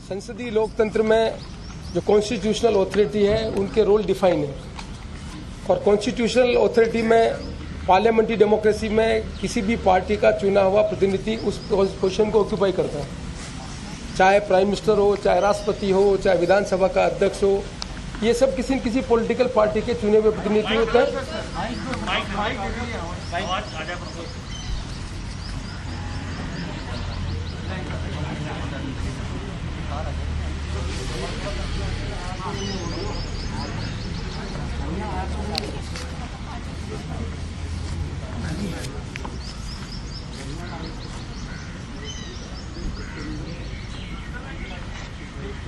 संसदीय लोकतंत्र में जो कॉन्स्टिट्यूशनल अथॉरिटी है उनके रोल डिफाइन है और कॉन्स्टिट्यूशनल अथॉरिटी में पार्लियामेंट्री डेमोक्रेसी में किसी भी पार्टी का चुना हुआ प्रतिनिधि उस पोजीशन को ऑक्यूपाई करता है, चाहे प्राइम मिनिस्टर हो, चाहे राष्ट्रपति हो, चाहे विधानसभा का अध्यक्ष हो। ये सब किसी न किसी पॉलिटिकल पार्टी के चुने हुए प्रतिनिधि होते हैं।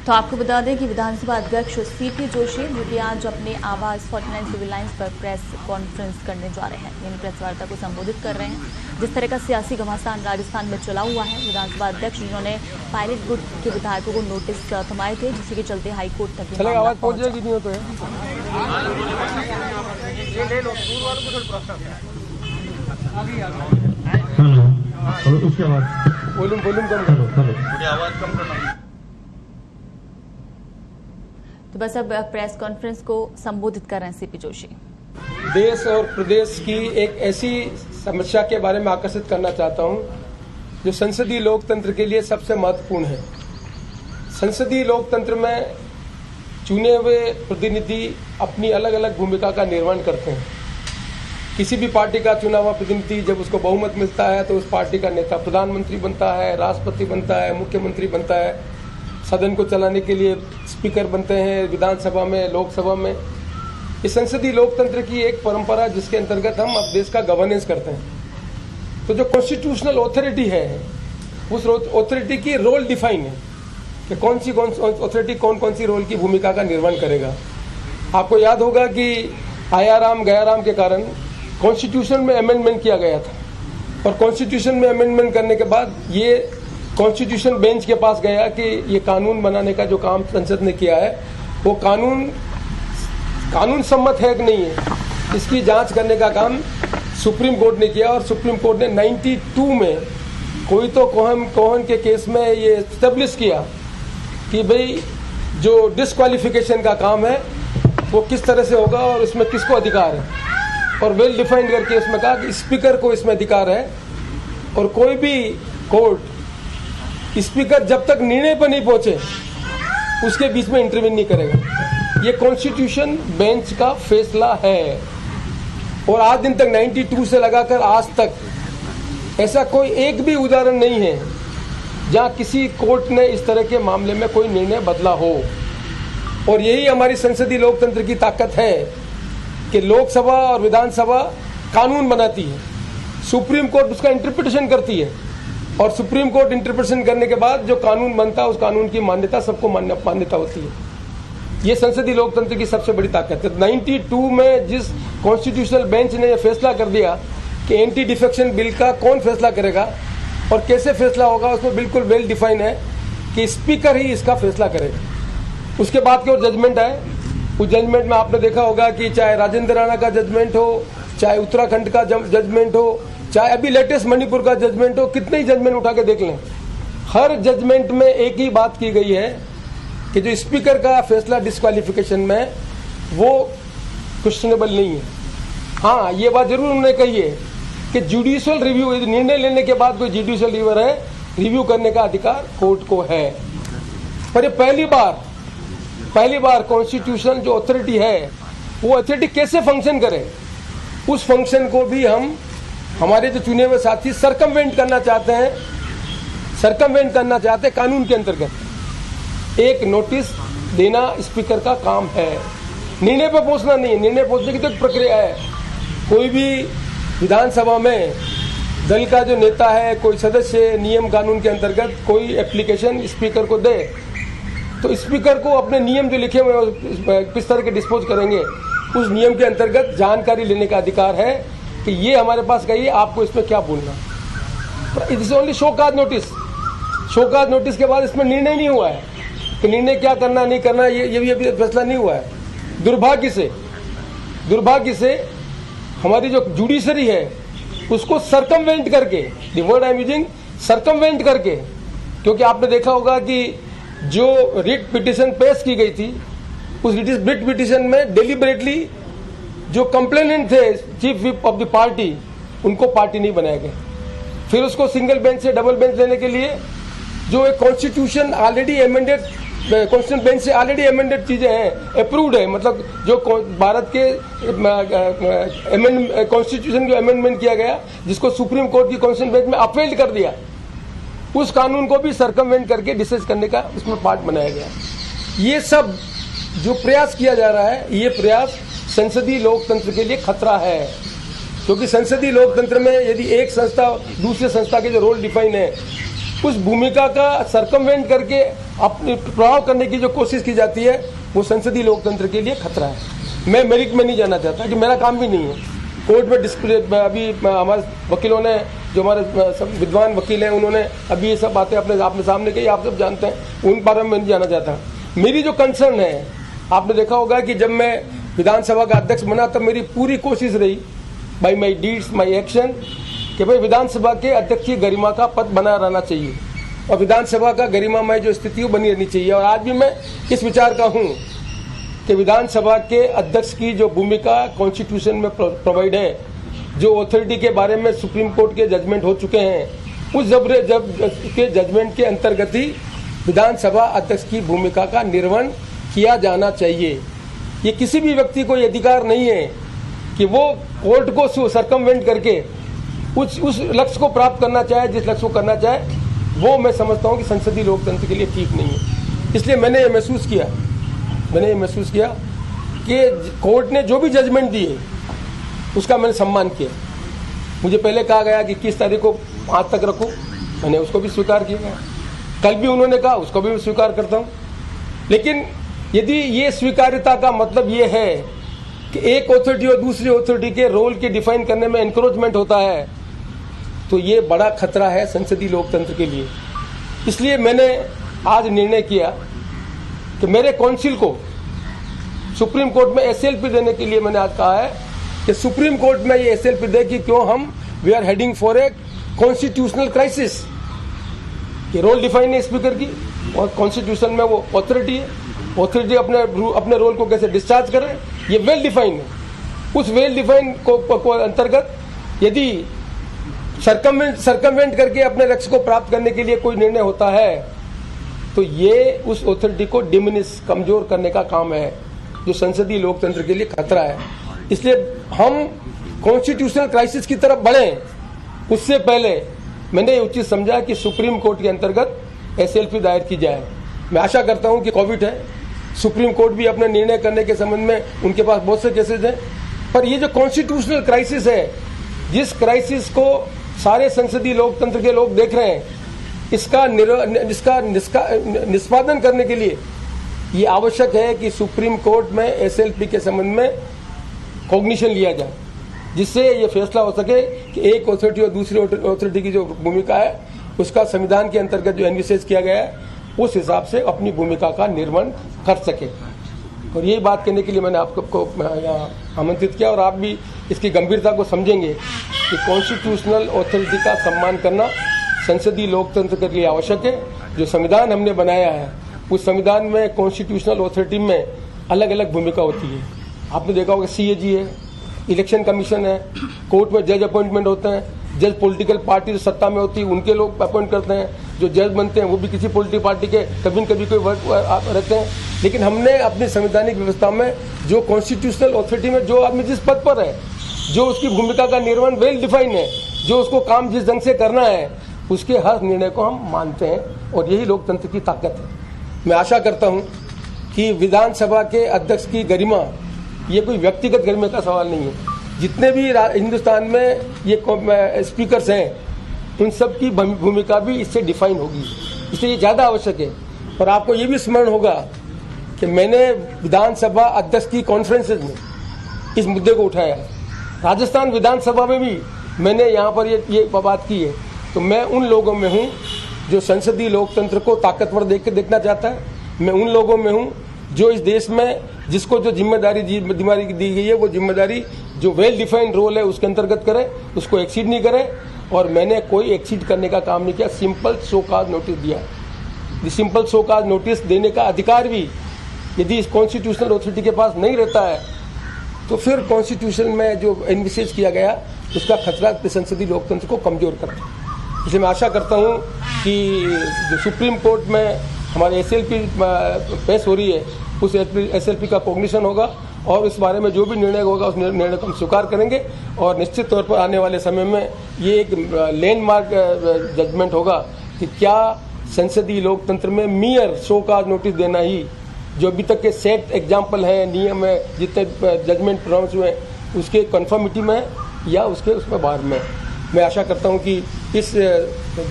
तो आपको बता दें कि विधानसभा अध्यक्ष सीपी जोशी जो कि आज अपने आवास 49 सिविल लाइंस पर प्रेस कॉन्फ्रेंस करने जा रहे हैं, यानी प्रेस वार्ता को संबोधित कर रहे हैं। जिस तरह का सियासी घमासान राजस्थान में चला हुआ है, विधानसभा अध्यक्ष जिन्होंने पायलट गुट के विधायकों को नोटिस थमाए थे, जिसके के चलते हाईकोर्ट तक आवाज पहुंच जाएगी नहीं होता है। वॉल्यूम कम करो। तो बस अब प्रेस कॉन्फ्रेंस को संबोधित कर रहे हैं सीपी जोशी। देश और प्रदेश की एक ऐसी समस्या के बारे में आकर्षित करना चाहता हूं जो संसदीय लोकतंत्र के लिए सबसे महत्वपूर्ण है। संसदीय लोकतंत्र में चुने हुए प्रतिनिधि अपनी अलग अलग भूमिका का निर्वहन करते हैं। किसी भी पार्टी का चुना हुआ प्रतिनिधि जब उसको बहुमत मिलता है तो उस पार्टी का नेता प्रधानमंत्री बनता है, राष्ट्रपति बनता है, मुख्यमंत्री बनता है, सदन को चलाने के लिए स्पीकर बनते हैं, विधानसभा में, लोकसभा में। इस संसदीय लोकतंत्र की एक परंपरा जिसके अंतर्गत हम अब देश का गवर्नेंस करते हैं। तो जो कॉन्स्टिट्यूशनल अथॉरिटी है उस अथॉरिटी की रोल डिफाइन है कि कौन सी अथॉरिटी कौन सी रोल की भूमिका का निर्वहन करेगा। आपको याद होगा कि आया राम गया राम के कारण कॉन्स्टिट्यूशन में अमेंडमेंट किया गया था और कॉन्स्टिट्यूशन में अमेंडमेंट करने के बाद ये कॉन्स्टिट्यूशन बेंच के पास गया कि ये कानून बनाने का जो काम संसद ने किया है वो कानून सम्मत है कि नहीं है, इसकी जांच करने का काम सुप्रीम कोर्ट ने किया। और सुप्रीम कोर्ट ने 92 में कोई तो कोहन के केस में ये एस्टेब्लिश किया कि भाई जो डिस्क्वालिफिकेशन का काम है वो किस तरह से होगा और उसमें किसको अधिकार है, और वेल डिफाइंड करके उसमें कहा कि स्पीकर को इसमें अधिकार है और कोई भी कोर्ट स्पीकर जब तक निर्णय पर नहीं पहुंचे उसके बीच में इंटरवीन नहीं करेगा। ये कॉन्स्टिट्यूशन बेंच का फैसला है और आज दिन तक 92 से लगाकर आज तक ऐसा कोई एक भी उदाहरण नहीं है जहां किसी कोर्ट ने इस तरह के मामले में कोई निर्णय बदला हो। और यही हमारी संसदीय लोकतंत्र की ताकत है कि लोकसभा और विधानसभा कानून बनाती है, सुप्रीम कोर्ट उसका इंटरप्रिटेशन करती है और सुप्रीम कोर्ट इंटरप्रिटेशन करने के बाद जो कानून बनता है उस कानून की मान्यता सबको मान्यता होती है। ये संसदीय लोकतंत्र की सबसे बड़ी ताकत है। 92 में जिस कॉन्स्टिट्यूशनल बेंच ने यह फैसला कर दिया कि एंटी डिफेक्शन बिल का कौन फैसला करेगा और कैसे फैसला होगा, उसमें बिल्कुल वेल डिफाइन है कि स्पीकर ही इसका फैसला करेगा। उसके बाद की और जजमेंट है, उस जजमेंट में आपने देखा होगा कि चाहे राजेंद्र राणा का जजमेंट हो, चाहे उत्तराखंड का जजमेंट हो, चाहे अभी लेटेस्ट मणिपुर का जजमेंट हो, कितने ही जजमेंट उठा के देख लें, हर जजमेंट में एक ही बात की गई है कि जो स्पीकर का फैसला डिस्क्वालिफिकेशन में वो क्वेश्चनेबल नहीं है। हाँ, ये बात जरूर उन्होंने कही है कि जुडिशियल रिव्यू, निर्णय लेने के बाद कोई जुडिशियल रिव्यू है, रिव्यू करने का अधिकार कोर्ट को है। पर ये पहली बार कॉन्स्टिट्यूशनल जो अथॉरिटी है वो अथॉरिटी कैसे फंक्शन करे, उस फंक्शन को भी हमारे जो चुने हुए साथी सरकमवेंट करना चाहते हैं कानून के अंतर्गत। एक नोटिस देना स्पीकर का काम है, निर्णय पर पहुंचना नहीं है। निर्णय पहुंचने की तो एक प्रक्रिया है। कोई भी विधानसभा में दल का जो नेता है, कोई सदस्य नियम कानून के अंतर्गत कोई एप्लीकेशन स्पीकर को दे तो स्पीकर को अपने नियम जो लिखे हुए किस तरह के डिस्पोज करेंगे उस नियम के अंतर्गत जानकारी लेने का अधिकार है कि ये हमारे पास गई है, आपको इसमें क्या बोलना। It is only show cause notice के बाद इसमें निर्णय नहीं हुआ है कि निर्णय क्या करना नहीं करना, ये भी अभी फैसला नहीं हुआ है। दुर्भाग्य से हमारी जो जुडिशरी है उसको सरकमवेंट करके, the word I am using, circumvent करके, क्योंकि आपने देखा होगा कि जो रिट पिटीशन पेश की गई थी, उस रिट पिटीशन में डेलिबरेटली जो कंप्लेनेंट थे chief whip of the party, उनको पार्टी नहीं बनाया गया। फिर उसको सिंगल बेंच से डबल बेंच लेने के लिए जो एक constitution already amended, constitution bench से ऑलरेडी एमेंडेड चीजें हैं, अप्रूव्ड है, मतलब जो भारत के कॉन्स्टिट्यूशन को अमेंडमेंट किया गया, जिसको सुप्रीम कोर्ट की कॉन्स्टिट्यूशन बेंच में अपील कर दिया, उस कानून को भी सर्कमवेंट करके डिस्कस करने का उसमें पार्ट बनाया गया। ये सब जो प्रयास किया जा रहा है, ये प्रयास संसदीय लोकतंत्र के लिए खतरा है, क्योंकि संसदीय लोकतंत्र में यदि एक संस्था दूसरे संस्था के जो रोल डिफाइन है, उस भूमिका का सर्कमवेंट करके अपने प्रभाव करने की जो कोशिश की जाती है, वो संसदीय लोकतंत्र के लिए खतरा है। मैं मेरिट में नहीं जाना चाहता, कि मेरा काम भी नहीं है। कोर्ट में डिस्प्ले अभी हमारे वकीलों ने, जो हमारे विद्वान वकील हैं, उन्होंने अभी ये सब बातें अपने सामने कही, आप सब जानते हैं, उन बारे में नहीं जाना चाहता। मेरी जो कंसर्न है, आपने देखा होगा कि जब मैं विधानसभा का अध्यक्ष बना, तब मेरी पूरी कोशिश रही, by my deeds my action, कि भाई विधानसभा के अध्यक्ष की गरिमा का पद बना रहना चाहिए और विधानसभा का गरिमामय जो स्थिति वो बनी रहनी चाहिए। और आज भी मैं इस विचार का हूँ कि विधानसभा के अध्यक्ष की जो भूमिका कॉन्स्टिट्यूशन में प्रोवाइड है, जो अथॉरिटी के बारे में सुप्रीम कोर्ट के जजमेंट हो चुके हैं, उस के जजमेंट के अंतर्गत ही विधानसभा अध्यक्ष की भूमिका का निर्वहन किया जाना चाहिए। ये किसी भी व्यक्ति को ये अधिकार नहीं है कि वो कोर्ट को सर्कमवेंट करके उस लक्ष्य को प्राप्त करना चाहे, जिस लक्ष्य को करना चाहे, वो मैं समझता हूँ कि संसदीय लोकतंत्र के लिए ठीक नहीं है। इसलिए मैंने ये महसूस किया कि कोर्ट ने जो भी जजमेंट दिए उसका मैंने सम्मान किया। मुझे पहले कहा गया कि 21 तारीख को आज तक रखो, मैंने उसको भी स्वीकार किया। कल भी उन्होंने कहा, उसको भी मैं स्वीकार करता हूँ। लेकिन यदि ये स्वीकार्यता का मतलब ये है कि एक अथॉरिटी और दूसरी अथॉरिटी के रोल के डिफाइन करने में एनक्रोचमेंट होता है, तो ये बड़ा खतरा है संसदीय लोकतंत्र के लिए। इसलिए मैंने आज निर्णय किया कि मेरे काउंसिल को सुप्रीम कोर्ट में एसएलपी देने के लिए मैंने आज कहा है कि सुप्रीम कोर्ट में ये एसएलपी दे कि क्यों हम we are heading for a constitutional crisis. कि रोल डिफाइन है स्पीकर की, और कॉन्स्टिट्यूशन में वो अथॉरिटी है, अथॉरिटी अपने रोल को कैसे डिस्चार्ज करे, ये वेल डिफाइन है। उस वेल डिफाइन को अंतर्गत यदि सर्कमवेंट करके अपने लक्ष्य को प्राप्त करने के लिए कोई निर्णय होता है, तो ये उस अथॉरिटी को डिमिनिश, कमजोर करने का काम है, जो संसदीय लोकतंत्र के लिए खतरा है। इसलिए हम कॉन्स्टिट्यूशनल क्राइसिस की तरफ बढ़े, उससे पहले मैंने ये उचित समझा कि सुप्रीम कोर्ट के अंतर्गत एसएलपी दायर की जाए। मैं आशा करता हूं कि कोविड है, सुप्रीम कोर्ट भी अपने निर्णय करने के संबंध में उनके पास बहुत से केसेज हैं, पर ये जो कॉन्स्टिट्यूशनल क्राइसिस है, जिस क्राइसिस को सारे संसदीय लोकतंत्र के लोग देख रहे हैं, इसका निष्पादन करने के लिए ये आवश्यक है कि सुप्रीम कोर्ट में एसएलपी के संबंध में कॉग्निशन लिया जाए, जिससे ये फैसला हो सके कि एक अथॉरिटी और दूसरी अथॉरिटी की जो भूमिका है, उसका संविधान के अंतर्गत जो एनविशेष किया गया है, उस हिसाब से अपनी भूमिका का निर्वहन कर सके। और यही बात करने के लिए मैंने आपको यहाँ आमंत्रित किया, और आप भी इसकी गंभीरता को समझेंगे कि कॉन्स्टिट्यूशनल अथॉरिटी का सम्मान करना संसदीय लोकतंत्र के लिए आवश्यक है। जो संविधान हमने बनाया है, उस संविधान में कॉन्स्टिट्यूशनल अथॉरिटी में अलग अलग भूमिका होती है। आपने देखा होगा सीएजी है, इलेक्शन कमीशन है, कोर्ट में जज अपॉइंटमेंट होते हैं, जज पॉलिटिकल पार्टी जो सत्ता में होती है उनके लोग अपॉइंट करते हैं, जो जज बनते हैं वो भी किसी पॉलिटिकल पार्टी के कभी न कभी कोई वर्क रहते हैं। लेकिन हमने अपनी संवैधानिक व्यवस्था में जो कॉन्स्टिट्यूशनल अथॉरिटी में जो आदमी जिस पद पर है, जो उसकी भूमिका का निर्वहन वेल डिफाइन है, जो उसको काम जिस ढंग से करना है, उसके हर निर्णय को हम मानते हैं, और यही लोकतंत्र की ताकत है। मैं आशा करता हूं कि विधानसभा के अध्यक्ष की गरिमा, ये कोई व्यक्तिगत गरिमा का सवाल नहीं है। जितने भी हिंदुस्तान में ये स्पीकर्स हैं, उन सब की भूमिका भी इससे डिफाइन होगी, इसलिए ये ज़्यादा आवश्यक है। और आपको ये भी स्मरण होगा कि मैंने विधानसभा अध्यक्ष की कॉन्फ्रेंसेज में इस मुद्दे को उठाया है। राजस्थान विधानसभा में भी मैंने यहाँ पर ये बात की है। तो मैं उन लोगों में हूँ जो संसदीय लोकतंत्र को ताकतवर देखना चाहता है। मैं उन लोगों में हूँ जो इस देश में जिसको जो जिम्मेदारी दी गई है, वो जिम्मेदारी जो वेल डिफाइंड रोल है उसके अंतर्गत करे, उसको एक्सीड नहीं करे। और मैंने कोई एक्सीड करने का काम नहीं किया, सिंपल शो कॉज नोटिस दिया। सिंपल शो का नोटिस देने का अधिकार भी यदि इस कॉन्स्टिट्यूशनल अथॉरिटी के पास नहीं रहता है तो फिर कॉन्स्टिट्यूशन में जो एनविसेज किया गया उसका खतरा संसदीय लोकतंत्र को कमजोर करता है। इसलिए मैं आशा करता हूँ कि जो सुप्रीम कोर्ट में हमारे SLP पेश हो रही है उस SLP का कॉग्निशन होगा और इस बारे में जो भी निर्णय होगा उस निर्णय को हम स्वीकार करेंगे और निश्चित तौर पर आने वाले समय में ये एक लैंडमार्क जजमेंट होगा कि क्या संसदीय लोकतंत्र में मियर शो का नोटिस देना ही जो अभी तक के सेट एग्जाम्पल है, नियम है, जितने जजमेंट प्रोनाउंस हुए उसके कन्फर्मिटी में या उसमें बाहर में। मैं आशा करता हूं कि इस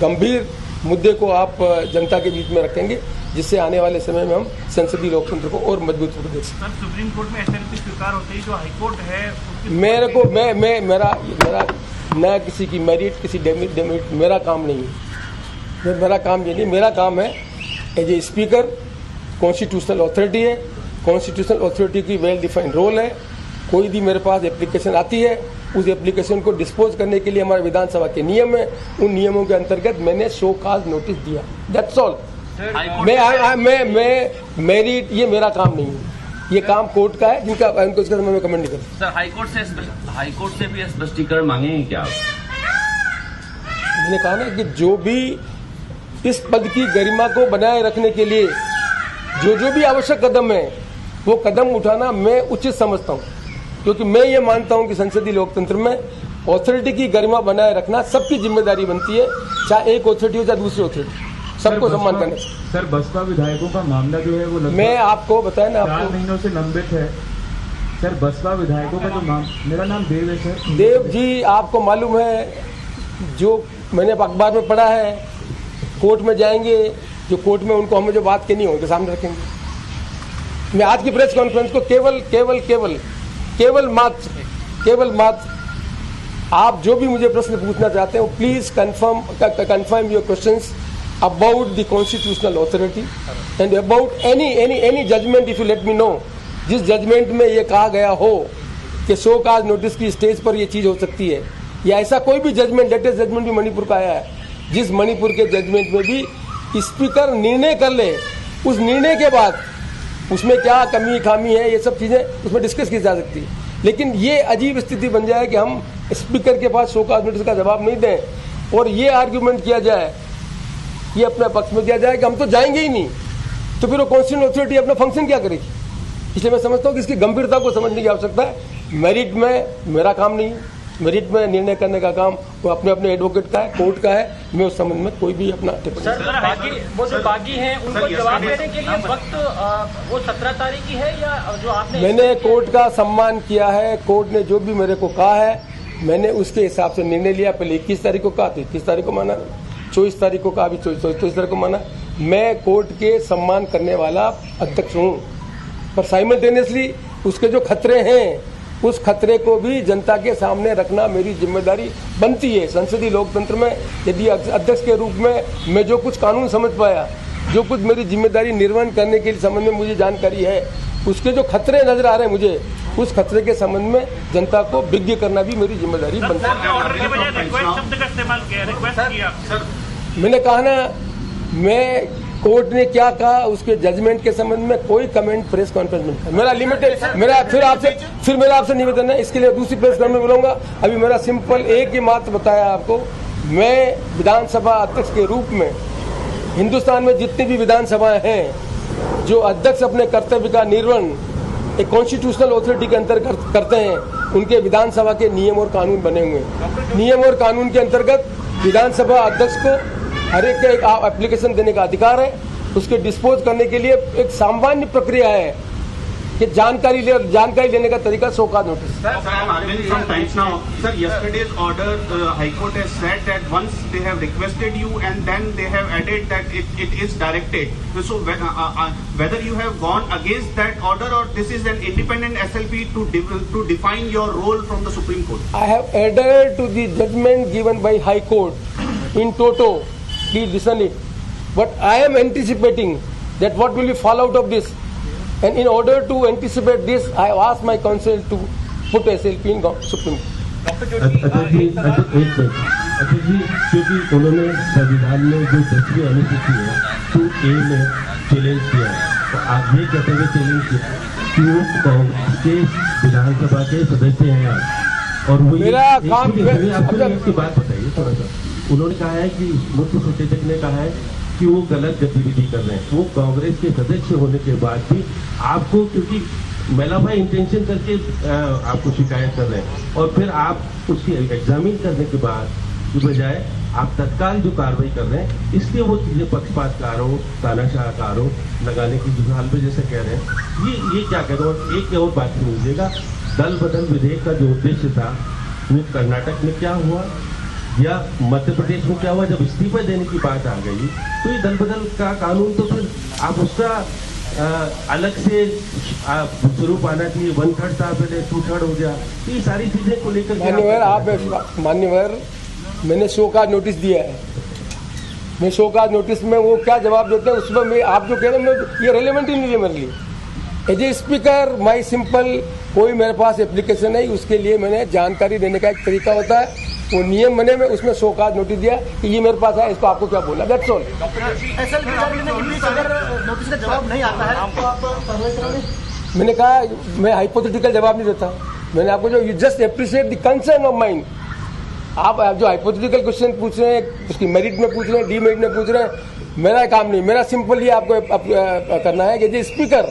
गंभीर मुद्दे को आप जनता के बीच में रखेंगे जिससे आने वाले समय में हम संसदीय लोकतंत्र को और मजबूत रूप दे सकें। सुप्रीम कोर्ट में SLP स्वीकार होते ही जो हाईकोर्ट है मेरे को मेरा न किसी की मेरिट किसी डेमेरिट मेरा काम नहीं है। मेरा काम ये नहीं, मेरा काम है as a speaker constitutional authority है, कॉन्स्टिट्यूशनल अथॉरिटी की वेल डिफाइंड रोल है। कोई भी मेरे पास एप्लीकेशन आती है उस एप्लीकेशन को डिस्पोज करने के लिए हमारे विधानसभा के नियम है, उन नियमों के अंतर्गत मैंने शो काज नोटिस दिया, दैट्स ऑल। मैं मेरिट ये मेरा काम नहीं है, ये काम कोर्ट का है जिनका उनको इसका मैं कमेंट नहीं करता। सर हाईकोर्ट से भी स्पष्टीकरण मांगेंगे क्या आप? मैंने कहा ना कि जो भी इस पद की गरिमा को बनाए रखने के लिए जो भी आवश्यक कदम है वो कदम उठाना मैं उचित समझता हूँ, क्योंकि मैं ये मानता हूँ कि संसदीय लोकतंत्र में अथॉरिटी की गरिमा बनाए रखना सबकी जिम्मेदारी बनती है, चाहे एक अथॉरिटी हो चाहे दूसरी अथॉरिटी, सबको सम्मान करना चाहिए। सर बसपा विधायकों का मामला जो है वो मैं आपको बताया ना, 4 महीनों से लंबित है। सर बसपा विधायकों का जो मेरा नाम देव है सर। देव जी, आपको मालूम है जो मैंने अखबार में पढ़ा है, कोर्ट में जाएंगे, जो कोर्ट में उनको हमें जो बात करनी है उनके सामने रखेंगे। मैं आज की प्रेस कॉन्फ्रेंस को केवल मात्र आप जो भी मुझे प्रश्न पूछना चाहते हो please confirm your questions about the constitutional authority and about any judgment if you let me know, जिस जजमेंट में ये कहा गया हो कि शो काज नोटिस की स्टेज पर ये चीज हो सकती है, या ऐसा कोई भी जजमेंट, लेटेस्ट जजमेंट भी मणिपुर का आया है, जिस मणिपुर के जजमेंट में भी स्पीकर निर्णय कर ले, उस निर्णय के बाद उसमें क्या कमी खामी है ये सब चीजें उसमें डिस्कस की जा सकती है। लेकिन ये अजीब स्थिति बन जाए कि हम स्पीकर के पास शो काज नोटिस का जवाब नहीं दें और ये आर्ग्यूमेंट किया जाए, ये अपने पक्ष में किया जाए कि हम तो जाएंगे ही नहीं, तो फिर वो कॉन्स्टिट्यूशनल अथॉरिटी अपना फंक्शन क्या करेगी। इसलिए मैं समझता हूँ कि इसकी गंभीरता को समझने की आवश्यकता है। मेरिट में मेरा काम नहीं है, मेरिट में निर्णय करने का काम वो अपने एडवोकेट का है, कोर्ट का है। मैं उस संबंध में कोई भी अपना वो जो बागी हैं उनको जवाब देने के लिए वक्त वो 17 तारीख की है या जो आपने मैंने कोर्ट का सम्मान किया है। कोर्ट ने जो भी मेरे को कहा है मैंने उसके हिसाब से निर्णय लिया। पहले 21 तारीख को कहा, 21 तारीख को माना, 24 तारीख को कहा, अभी 24 तारीख को माना। मैं कोर्ट के सम्मान करने वाला अध्यक्ष हूँ, पर साइमल्टेनियसली उसके जो खतरे हैं उस खतरे को भी जनता के सामने रखना मेरी जिम्मेदारी बनती है। संसदीय लोकतंत्र में यदि अध्यक्ष के रूप में मैं जो कुछ कानून समझ पाया, जो कुछ मेरी जिम्मेदारी निर्वहन करने के संबंध में मुझे जानकारी है, उसके जो खतरे नजर आ रहे हैं मुझे, उस खतरे के संबंध में जनता को विज्ञ करना भी मेरी जिम्मेदारी बनती है। मैंने कहा ना, मैं कोर्ट ने क्या कहा उसके जजमेंट के संबंध में कोई कमेंट प्रेस कॉन्फ्रेंस में नहीं। मेरा लिमिटेड मेरा आपसे निवेदन है, इसके लिए दूसरी प्रेस कॉन्फ्रेंस में मिलूंगा। अभी मेरा सिंपल एक ही मात्र बताया आपको, मैं विधानसभा अध्यक्ष के रूप में हिंदुस्तान में जितनी भी विधानसभाएं हैं, जो अध्यक्ष अपने कर्तव्य का निर्वहन एक कॉन्स्टिट्यूशनल अथॉरिटी के अंतर्गत करते हैं, उनके विधानसभा के नियम और कानून बने हुए हैं। नियम और कानून के अंतर्गत विधानसभा अध्यक्ष को हर एक का एक एप्लीकेशन देने का अधिकार है। उसके डिस्पोज करने के लिए एक सामान्य प्रक्रिया है कि जानकारी लेने का तरीका show cause notice. Sir, yesterday's order, High Court has said that once they have requested you and then they have added that it is directed. So whether you have gone against that order or this is an independent SLP to define your role from the Supreme Court. I have adhered to the judgment given by High Court in toto. Please listen it. But I am anticipating that what will be fallout of this. And in order to anticipate this, I have asked my counsel to put SLP in Supreme Court. अध्यक्ष जी, क्योंकि उन्होंने संविधान में जो 10वीं अनुसूची है 2A में चैलेंज किया, तो आप ये कहते हुए चैलेंज किया कि वो कांग्रेस के विधानसभा के सदस्य हैं और वो मेरा काम आपकी बात बताइए थोड़ा सा। उन्होंने कहा है कि मुख्य सचेतक ने कहा है कि वो गलत गतिविधि कर रहे हैं, वो कांग्रेस के सदस्य होने के बाद भी आपको, क्योंकि मेलाफाई इंटेंशन करके आपको शिकायत कर रहे हैं और फिर आप उसकी एग्जामिन करने के बाद की बजाय आप तत्काल जो कार्रवाई कर रहे हैं, इसलिए वो चीजें पक्षपात का आरोप, तानाशाह का आरोप लगाने की जुहाल पे जैसे कह रहे हैं, ये क्या कह रहे हैं। एक और बात लीजिएगा, दल बदल विधेयक का जो उद्देश्य था वो कर्नाटक में क्या हुआ या मध्य प्रदेश में क्या हुआ, जब इस्तीफा देने की बात आ गई तो ये दल बदल का कानून तो फिर आप उसका अलग से स्वरूप आना चाहिए, 1/3 था पहले 2/3 हो गया, तो ये सारी चीजें को लेकर मान्यवर मैंने शो का नोटिस दिया है, मैं शो का नोटिस में वो क्या जवाब देते हैं उसमें मैं आप जो कह रहे हैं ये रेलेवेंट ही नहीं है मेरे लिए। As a speaker my simple कोई मेरे पास एप्लीकेशन नहीं, उसके लिए मैंने जानकारी देने का एक तरीका होता है, वो नियम बने में उसमें शो का नोटिस दिया कि ये मेरे पास है, इसको आपको क्या बोला, दैट्स ऑल। नोटिस का जवाब नहीं आता है तो आप कार्रवाई करेंगे? मैंने कहा मैं हाइपोथेटिकल जवाब नहीं देता, मैंने आपको जो you just appreciate the concern of mind. आप जो हाइपोथेटिकल क्वेश्चन पूछ रहे हैं उसकी मेरिट में पूछ रहे हैं, डीमेरिट में पूछ रहे हैं, मेरा काम नहीं, मेरा सिंपल ये आपको करना है कि जो स्पीकर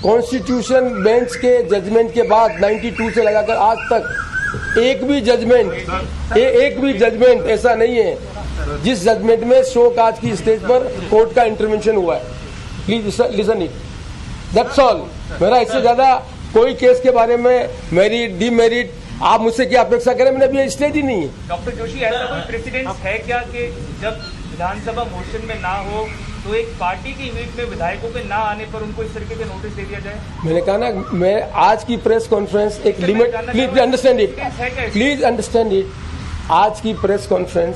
कॉन्स्टिट्यूशन बेंच के जजमेंट के बाद 92 से लगाकर आज तक एक भी जजमेंट ऐसा नहीं है जिस जजमेंट में शो काज की स्टेज पर कोर्ट का इंटरवेंशन हुआ है। Please listen it, that's all. मेरा इससे ज्यादा कोई केस के बारे में मेरिट डीमेरिट आप मुझसे क्या अपेक्षा करें, मैंने अभी स्टेज ही नहीं है। डॉक्टर जोशी, ऐसा कोई प्रेसिडेंस है क्या कि जब विधानसभा मोशन में ना हो तो एक पार्टी की मीट में विधायकों के ना आने पर उनको इस तरीके से नोटिस दे दिया जाए? मैंने कहा ना, मैं आज की प्रेस कॉन्फ्रेंस एक लिमिट, प्लीज अंडरस्टैंड इट, आज की प्रेस कॉन्फ्रेंस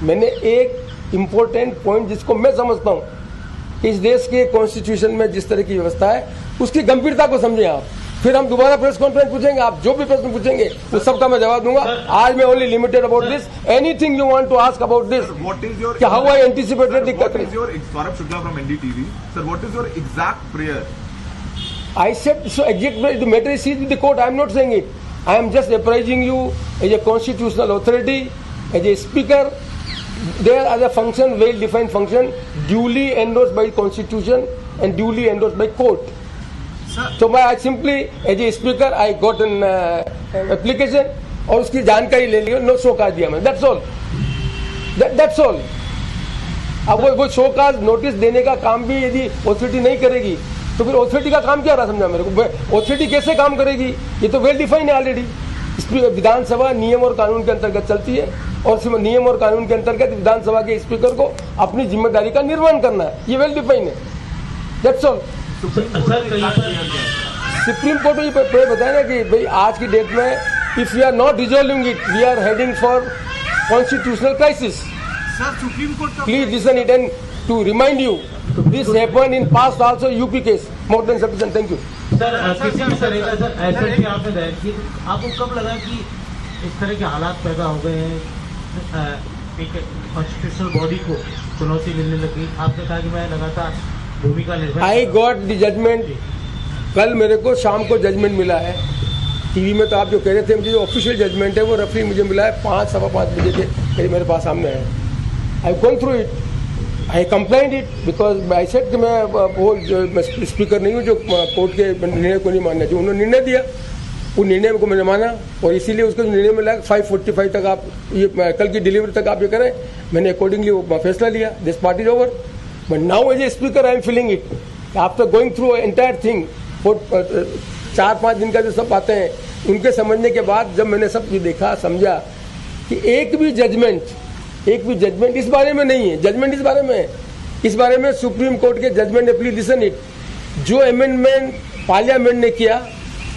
मैंने एक इम्पोर्टेंट पॉइंट जिसको मैं समझता हूँ इस देश के कॉन्स्टिट्यूशन में जिस तरह की व्यवस्था है उसकी गंभीरता को समझें आप, फिर हम दोबारा प्रेस कॉन्फ्रेंस पूछेंगे, आप जो भी प्रश्न पूछेंगे उस सबका मैं जवाब दूंगा। आज मैं only limited about this, anything you want to ask about this, how I anticipated the What is your Saurabh Shukla from NDTV, sir? What is your exact prayer? I said so. Exact the matter is seized with the court. I am not saying it. I am just apprising you as a constitutional authority, as a speaker. There are a function, well-defined function, duly endorsed by Constitution and duly endorsed by court. So I simply, as a speaker, I got an application और उसकी जानकारी ले ली, no show cause दिया मैं, that's all, that's all. अब वो show cause notice देने का काम भी यदि ऑथोरिटी नहीं करेगी तो फिर ऑथोरिटी का काम क्या रहा, समझा मेरे को? ऑथोरिटी कैसे काम करेगी? ये तो वेल डिफाइन है ऑलरेडी। विधानसभा नियम और कानून के अंतर्गत चलती है और नियम और कानून के अंतर्गत विधानसभा के स्पीकर को अपनी जिम्मेदारी का निर्वहन करना है, ये वेल डिफाइन है, दैट्स ऑल। सुप्रीम कोर्ट में बताया ना कि भाई आज की डेट में if we are not resolving it we are heading for constitutional crisis. Please listen it and to remind you this happened in past also UP case, more than sufficient. Thank you sir. किसी भी तरह का sir ऐसा कि आपने दायर की, आपको कब लगा कि इस तरह के हालात पैदा हो गए हैं, एक कॉन्स्टिट्यूशनल बॉडी को चुनौती मिलने लगी? आपने कहा कि मैं लगातार भूमिका निर्वहन। आई गॉट द जजमेंट, कल मेरे को शाम को जजमेंट मिला है। टीवी में तो आप जो कह रहे थे, मुझे जो ऑफिशियल जजमेंट है वो रफली मुझे मिला है 5 सवा 5 बजे के मेरे पास सामने है। I gone through it, I complaint it because I said कि मैं वो स्पीकर नहीं हूँ जो कोर्ट के निर्णय को नहीं मानना। जो उन्होंने निर्णय दिया वो निर्णय को मैंने माना और इसीलिए उसको निर्णय मिला 5:45 तक आप ये कल की डिलीवरी तक आप ये करें। मैंने अकॉर्डिंगली वो फैसला लिया, this part is over. But now as a speaker I am feeling it after going through entire thing for 4-5 दिन का जो सब बातें हैं उनके समझने के बाद जब मैंने सब ये देखा समझा कि एक भी जजमेंट इस बारे में नहीं है। जजमेंट इस बारे में है, इस बारे में सुप्रीम कोर्ट के जजमेंट ने, प्लीज लिसन इट, जो अमेंडमेंट पार्लियामेंट ने किया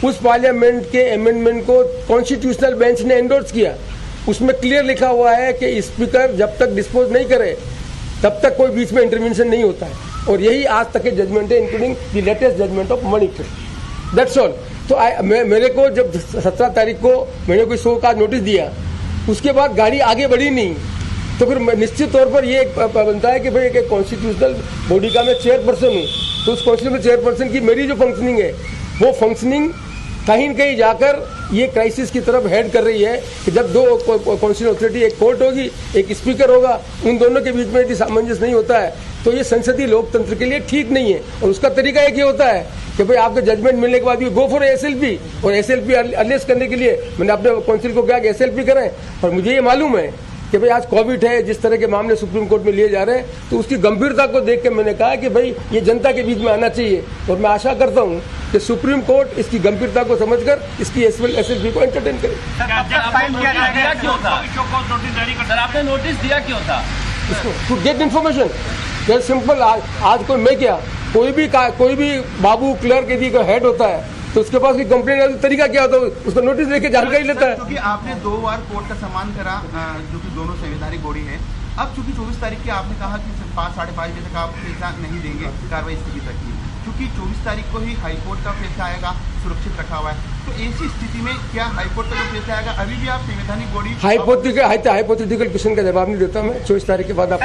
उस पार्लियामेंट के अमेंडमेंट को कॉन्स्टिट्यूशनल बेंच ने एंडोर्स किया। उसमें क्लियर लिखा हुआ है कि स्पीकर जब तक डिस्पोज नहीं करे तब तक कोई बीच में इंटरवेंशन नहीं होता है और यही आज तक के जजमेंट है, including the latest judgment of Manipur, that's all. तो मेरे को जब 17 तारीख को मैंने कोई शो का नोटिस दिया उसके बाद गाड़ी आगे बढ़ी नहीं, तो फिर निश्चित तौर पर ये बनता है कि भाई एक कॉन्स्टिट्यूशनल बॉडी का मैं चेयरपर्सन हूँ, तो उस कॉन्स्टिट्यूशनल चेयरपर्सन की मेरी जो फंक्शनिंग है वो फंक्शनिंग कहीं न कहीं जाकर ये क्राइसिस की तरफ हेड कर रही है कि जब दो कॉन्स्टिट्यूशनल अथॉरिटी, एक कोर्ट होगी एक स्पीकर होगा, उन दोनों के बीच में यदि सामंजस्य नहीं होता है तो ये संसदीय लोकतंत्र के लिए ठीक नहीं है। और उसका तरीका एक ही होता है कि भाई आपके जजमेंट मिलने के बाद भी गो फॉर एसएलपी, और एसएलपी अर्नेस्ट करने के लिए मैंने अपने काउंसिल को कहा कि एसएलपी करें। और मुझे ये मालूम है कि भाई आज कोविड है, जिस तरह के मामले सुप्रीम कोर्ट में लिए जा रहे हैं, तो उसकी गंभीरता को देख के मैंने कहा कि भाई ये जनता के बीच में आना चाहिए। और मैं आशा करता हूँ कि सुप्रीम कोर्ट इसकी गंभीरता को समझकर इसकी एसएलपी को एंटरटेन करे। आपने नोटिस दिया क्यों था? To get information, very simple. आज कोई मैं क्या, कोई भी बाबू क्लर्क यदि कोई हेड होता है तो उसके पास कोई कंप्लेंट का तरीका क्या होता है, उसको नोटिस लेके जानकारी लेता है। क्योंकि आपने 2 बार कोर्ट का सम्मान करा, जो कि दोनों संवैधानिक बॉडी है। अब चूंकि 24 तारीख की आपने कहा कि 5 साढ़े 5 बजे तक आप फैसला नहीं देंगे, कार्रवाई स्थगित रखी, क्योंकि 24 तारीख को ही हाईकोर्ट का फैसला आएगा, सुरक्षित रखा हुआ है। तो ऐसी स्थिति में क्या हाईकोर्ट का जो फैसला आएगा, अभी भी आप संवैधानिक बॉडी हाइपोथेटिकल क्वेश्चन का जवाब नहीं देता मैं। 24 तारीख के बाद आप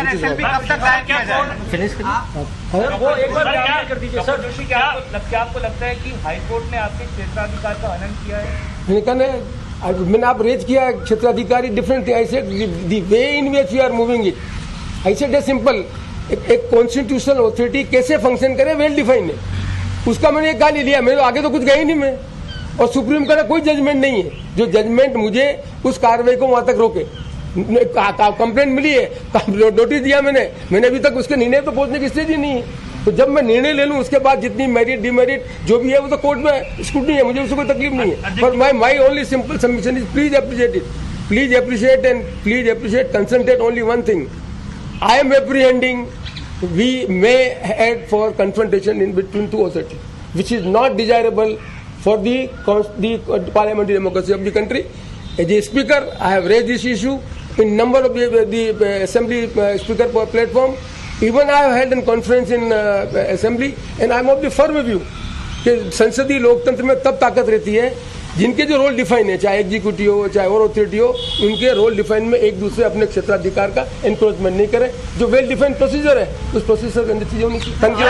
आपको लगता है कि हाईकोर्ट ने आपके क्षेत्राधिकार का हनन किया है? मैंने आप रेज किया क्षेत्राधिकारी different thing. I said the way in which we are moving it, I said simple, एक कॉन्स्टिट्यूशनल अथॉरिटी कैसे फंक्शन करे वेल डिफाइंड है, उसका मैंने एक गाली लिया। मेरे आगे तो कुछ गया ही नहीं मैं, और सुप्रीम कोर्ट का कोई जजमेंट नहीं है जो जजमेंट मुझे उस कार्रवाई को वहां तक रोके। कंप्लेंट मिली है, नोटिस दिया मैंने अभी तक उसके निर्णय तो पहुंचने की स्थिति नहीं है। तो जब मैं निर्णय ले लूं उसके बाद जितनी मेरिट डिमेरिट जो भी है वो तो कोर्ट में स्क्रूटनी है, मुझे उससे कोई तकलीफ नहीं है। पर my only simple submission is please appreciate it, please appreciate and please appreciate, concentrate only one thing, I am apprehending we may head for confrontation in between two authorities, which is not desirable for the parliamentary democracy of the country. As a speaker, I have raised this issue in number of the assembly speaker platform. Even I have held a conference in assembly, and I am of the firm view कि संसदीय लोकतंत्र में तब ताकत रहती है जिनके जो रोल डिफाइन है, चाहे एग्जीक्यूटिव हो चाहे और अथॉरिटी हो, उनके रोल डिफाइन में एक दूसरे अपने क्षेत्राधिकार का एनक्रोचमेंट नहीं करे। जो वेल डिफाइंड प्रोसीजर है उस प्रोसीजर के अंदर चीजें होनी चाहिए। Thank you.